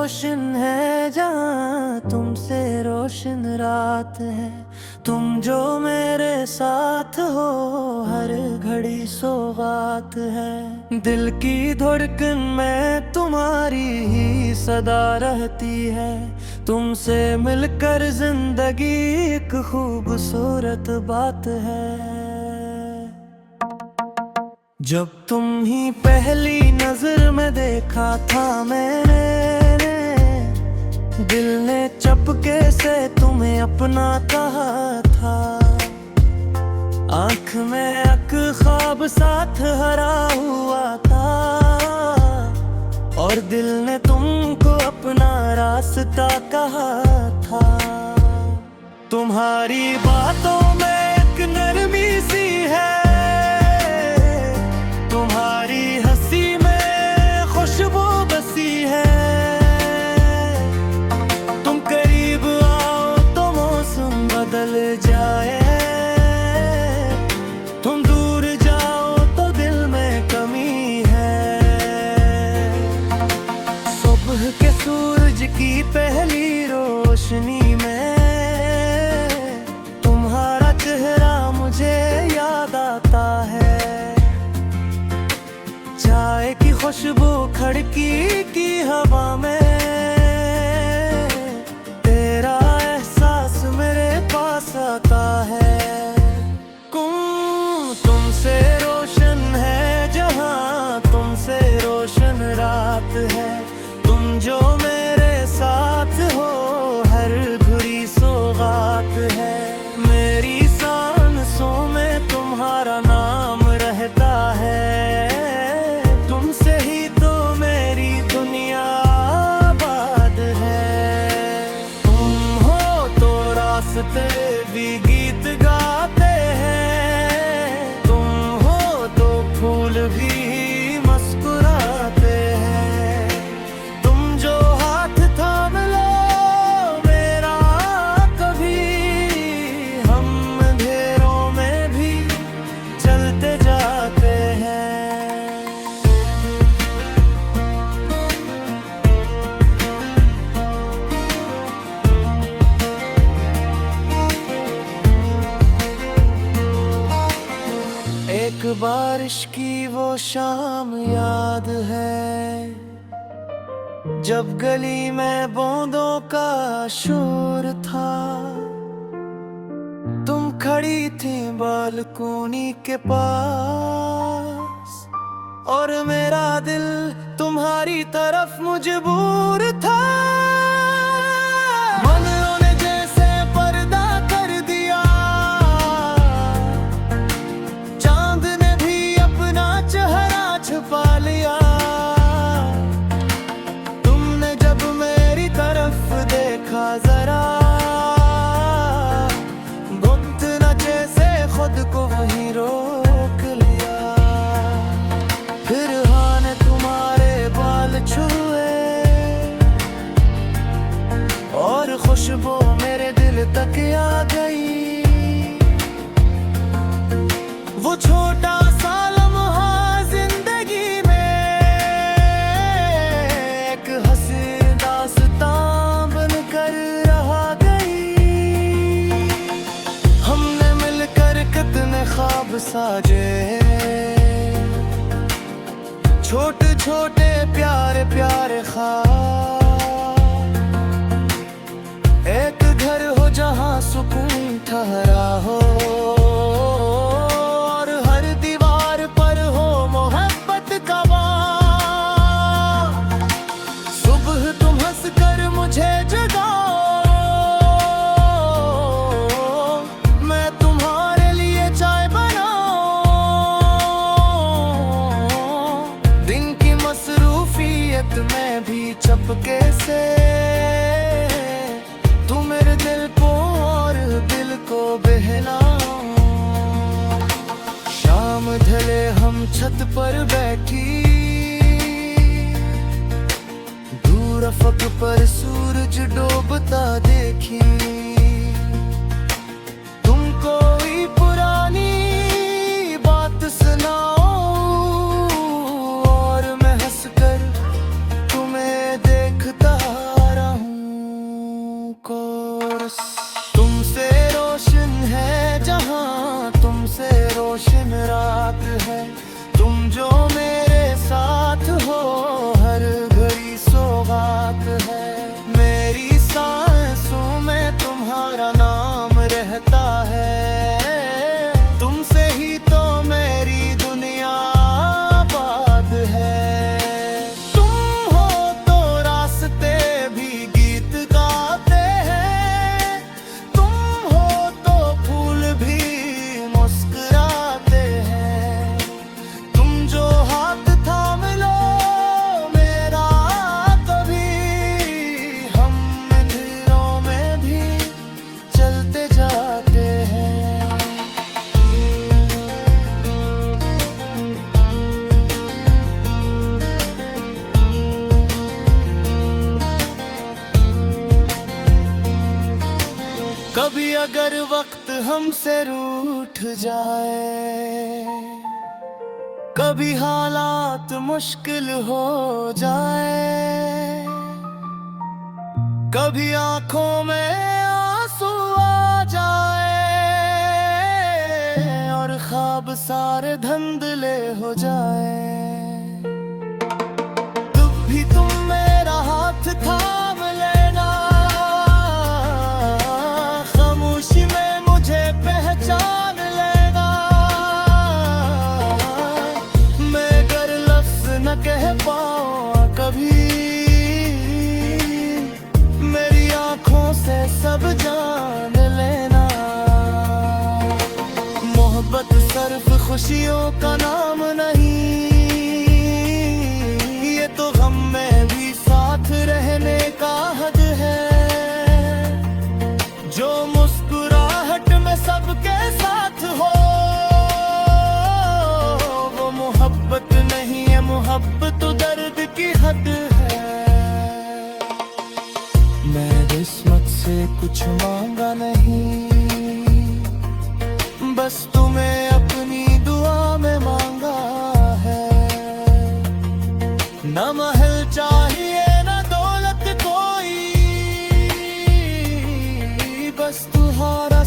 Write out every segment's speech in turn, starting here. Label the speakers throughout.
Speaker 1: रोशन है जहाँ तुमसे रोशन रात है। तुम जो मेरे साथ हो हर घड़ी सौगात है। दिल की धड़कन में तुम्हारी ही सदा रहती है। तुमसे मिलकर जिंदगी एक खूबसूरत बात है। जब तुम ही पहली नजर में देखा था मैंने, दिल ने चपके से तुम्हें अपना कहा था। आँख में अक ख्वाब साथ हरा हुआ था और दिल ने तुमको अपना रास्ता कहा था। तुम्हारी बातों में एक नरमी सी है, तुम्हारी हंसी में खुशबू बसी है। तुम करीब आओ तो मौसम बदल जाए, तुम दूर जाओ तो दिल में कमी है। सुबह के सूरज की पहली रोशनी में तुम्हारा चेहरा मुझे याद आता है। चाय की खुशबू खिड़की की हवा में, तेरा एहसास मेरे पास आता है। तुमसे रोशन है जहाँ तुमसे रोशन रात है। तुम जो मेरे साथ हो हर घड़ी सौगात है। मेरी सांसों में तुम्हारा नाम रहता है। तुमसे ही तो मेरी दुनिया आबाद है। तुम हो तो रास्ते भी गीत गाते हैं, तुम हो तो फूल भी मुस्कुराते हैं। तुम जो हाथ थाम लो मेरा कभी, हम अंधेरों में भी चलते जाते हैं। एक बारिश की वो शाम याद है, जब गली में बूंदों का शोर था। तुम खड़ी थी बालकोनी के पास और मेरा दिल तुम्हारी तरफ मजबूर था। मनों ने जैसे पर्दा कर दिया, चांद ने भी अपना चेहरा छुपा लिया। तुमने जब मेरी तरफ देखा जरा, गुप्त न जैसे खुद को वहीं रोक लिया। फिर हाँ ने तुम्हारे बाल छुए और खुशबू मेरे दिल तक आ गई। वो छोटा सा लम्हा जिंदगी में एक हंसी दास्तां बनकर रह गई। हमने मिलकर कितने ख्वाब साजे, छोटे छोटे प्यारे प्यारे ख्वाब। एक घर हो जहाँ सुकून ठहरा हो और हर दीवार पर हो मोहब्बत का बाग। सुबह तुम हंसकर मुझे जगाओ, मैं तुम्हारे लिए चाय बनाऊं। दिन की मसरूफियत में भी चपके से तू मेरे दिल को और दिल को बहलाओ। शाम ढले हम छत पर बैठी, दूर अफक पर सूरज डूबता देखी। तुम कोई पुरानी बात सुनाओ और मैं हंसकर तुम्हें देखता लगता है, तुमसे ही तो मेरी दुनिया आबाद है। तुम हो तो रास्ते भी गीत गाते हैं, तुम हो तो फूल भी मुस्कुराते हैं। तुम जो हाथ थाम लो मेरा कभी, हम अंधेरों में भी चलते जाते हैं। कभी अगर वक्त हमसे रूठ जाए, कभी हालात मुश्किल हो जाए, कभी आंखों में आंसू आ जाए और ख्वाब सारे धुंधले हो जाए, तब भी तुम मेरा हाथ थाम लेना। खामोशी में मुझे पहचान लेना। मैं अगर लफ्ज न कह पाऊँ कभी, मेरी आंखों से सब जान लेना। मोहब्बत सिर्फ खुशियों का नाम नहीं, ये तो गम में भी साथ रहने का हद है। जो मुस्कुराहट में सबके साथ हो, वो मोहब्बत नहीं है, मोहब्बत तो दर्द की हद है। मैं किस्मत से कुछ मांगा नहीं, बस तुम्हें अपनी दुआ में मांगा है। न महल चाहिए न दौलत कोई, बस तुम्हारा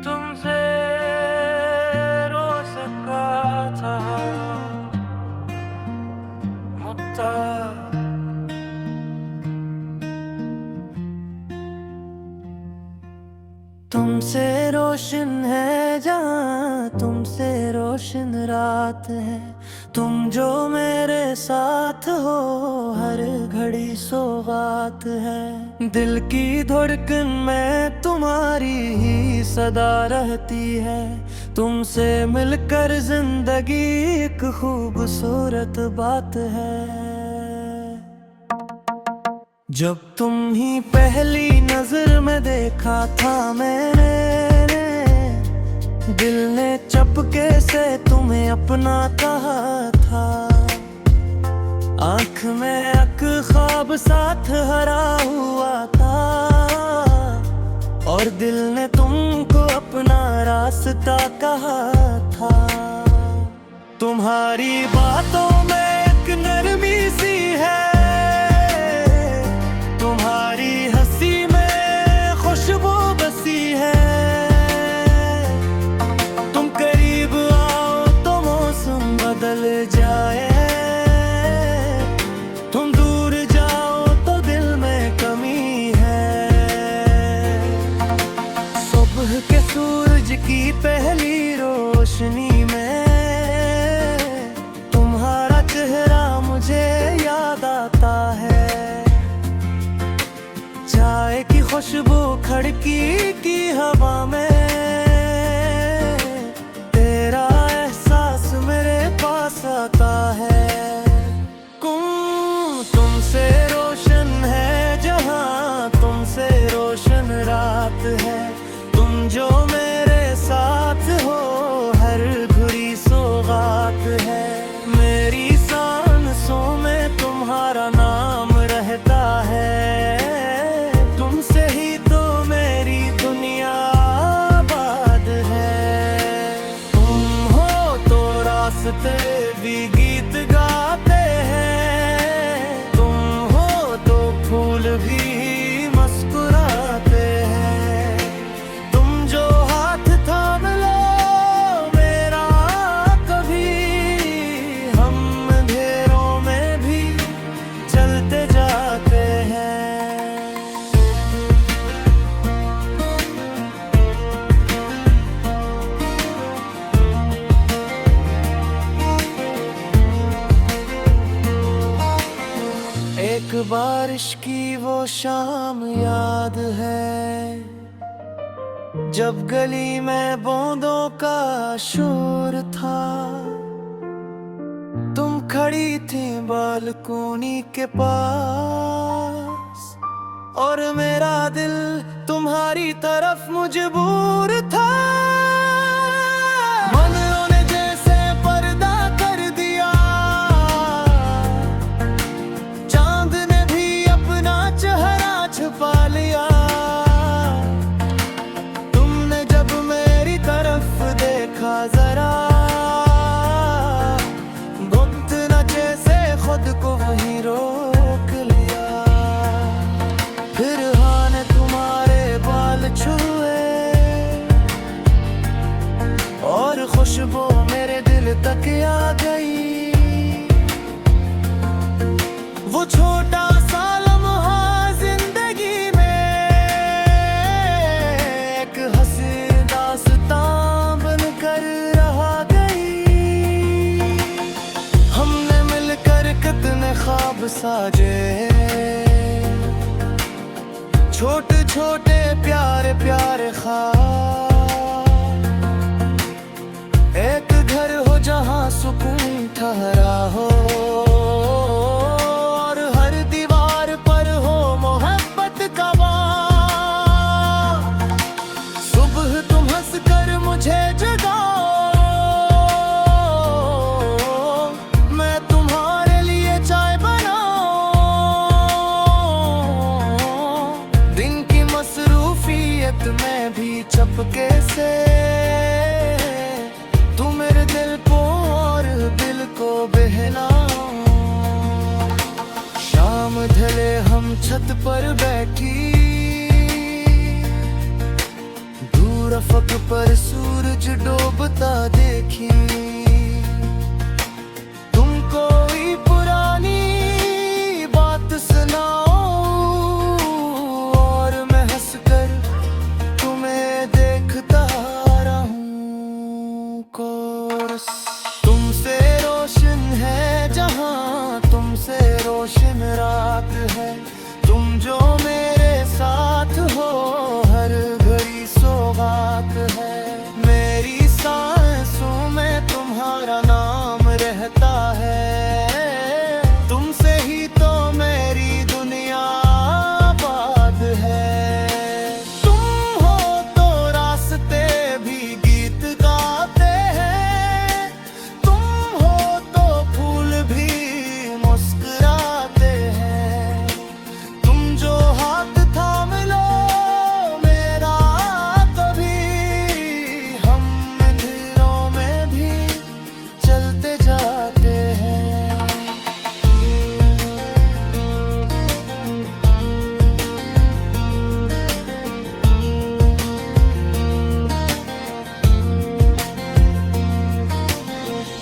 Speaker 1: तुमसे रो सका था मुक्ता। तुमसे रोशन है जहाँ, तुमसे रोशन रात है। तुम जो मेरे साथ हो हर घड़ी सौगात है। दिल की धड़कन में तुम्हारी ही सदा रहती है। तुमसे मिलकर जिंदगी एक खूबसूरत बात है। जब तुम ही पहली नजर में देखा था मैंने, दिल ने चपके से तुम्हें अपना कहा था। आँख में अक ख्वाब साथ हरा हुआ था, और दिल ने तुमको अपना रास्ता कहा था। तुम्हारी बातों में एक नरमी सी है, तुम्हारी हंसी में खुशबू बसी है। तुम करीब आओ तो मौसम बदल जाए, तुम दूर जाओ तो दिल में कमी है। सुबह के सूरज की पहली रोशनी में तुम्हारा चेहरा मुझे याद आता है। चाय की खुशबू खिड़की की हवा में, तेरा एहसास मेरे पास आता है। तुमसे रोशन है जहाँ, तुमसे रोशन रात है। तुम जो मेरे साथ हो हर घड़ी सौगात है। मेरी सांसों में तुम्हारा नाम रहता है। तुमसे ही तो मेरी दुनिया आबाद है। तुम हो तो रास्ते भी गीत गा एक बारिश की वो शाम याद है, जब गली में बूंदों का शोर था। तुम खड़ी थी बालकोनी के पास और मेरा दिल तुम्हारी तरफ मजबूर था। मनों ने जैसे पर्दा कर दिया, चांद ने भी अपना चेहरा छुपा लिया। तुमने जब मेरी तरफ देखा जरा, खुद को वहीं रोक लिया। फिर हाँ ने तुम्हारे बाल छुए और खुशबू मेरे दिल तक आ गई। वो छोटा सा लम्हा जिंदगी में एक हंसी दास्तां बनकर रहा गई। हमने मिलकर कितने ख्वाब साजे, छोटे छोटे प्यारे प्यारे ख्वाब। एक घर हो जहां सुकून ठहरा हो और हर दीवार पर हो मोहब्बत का बाग। सुबह तुम हंस कर मुझे जगाओ, मैं भी चपके से तू मेरे दिल को और दिल को बहला। शाम ढले हम छत पर बैठी, दूर अफक पर सूरज डूबता देखी। तुम कोई पुरानी बात सुनाओ और मैं हंसकर तुमसे रोशन है जहां, तुमसे रोशन रात है। तुम जो मेरे साथ हो हर घड़ी सौगात है। मेरी सांसों में तुम्हारा नाम रहता है। तुमसे ही तो मेरी दुनिया आबाद है। तुम हो तो रास्ते भी गीत गाते हैं, तुम हो तो फूल भी मुस्कुराते हैं। तुम जो हाथ थाम लो मेरा कभी, हम अंधेरों में भी चलते जाते हैं।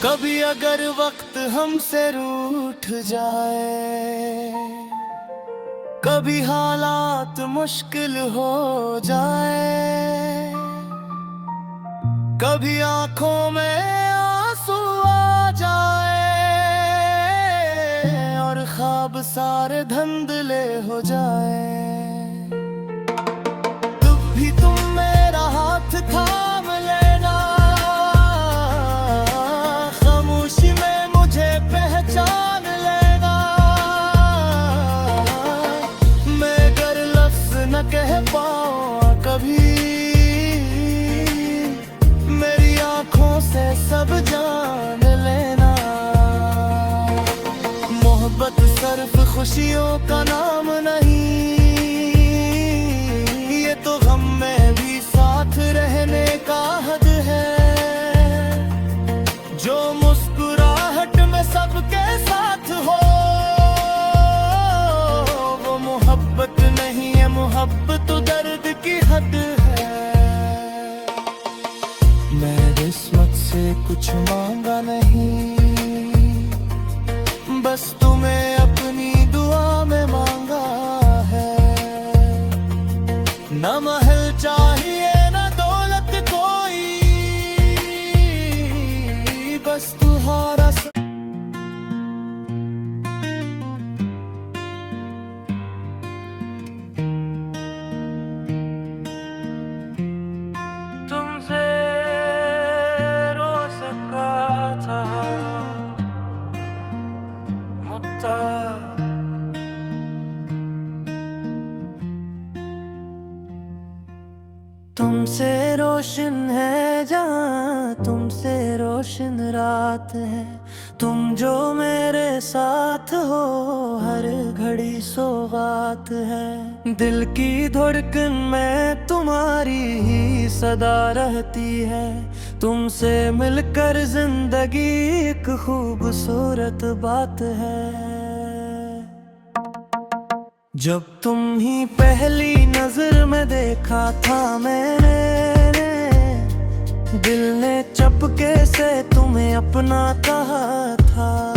Speaker 1: कभी अगर वक्त हमसे रूठ जाए, कभी हालात मुश्किल हो जाए, कभी आंखों में आंसू आ जाए और ख्वाब सारे धुंधले हो जाए, तब भी तुम मेरा हाथ थाम लेना। खामोशी में मुझे पहचान लेना। मैं अगर लफ्ज न कह पाऊं कभी, मेरी आंखों से सब जान लेना। मोहब्बत सिर्फ खुशियों का नाम नहीं, ये तो गम में भी साथ रहने का हद है। जो मुस्कुराहट में सबके साथ हो, वो मोहब्बत नहीं है, मोहब्बत तो दर्द की हद है। मैं किस्मत से कुछ मांगा नहीं, बस तुम्हें अपनी दुआ में मांगा है। न महल चाहिए न दौलत कोई, बस तुम्हारा तुमसे रोशन है जहाँ, तुमसे रोशन रात है। तुम जो मेरे साथ हो, हर घड़ी सौगात है। दिल की धड़कन में तुम्हारी ही सदा रहती है। तुमसे मिलकर जिंदगी एक खूबसूरत बात है। जब तुम ही पहली नजर में देखा था मैंने, दिल ने चपके से तुम्हें अपना कहा था।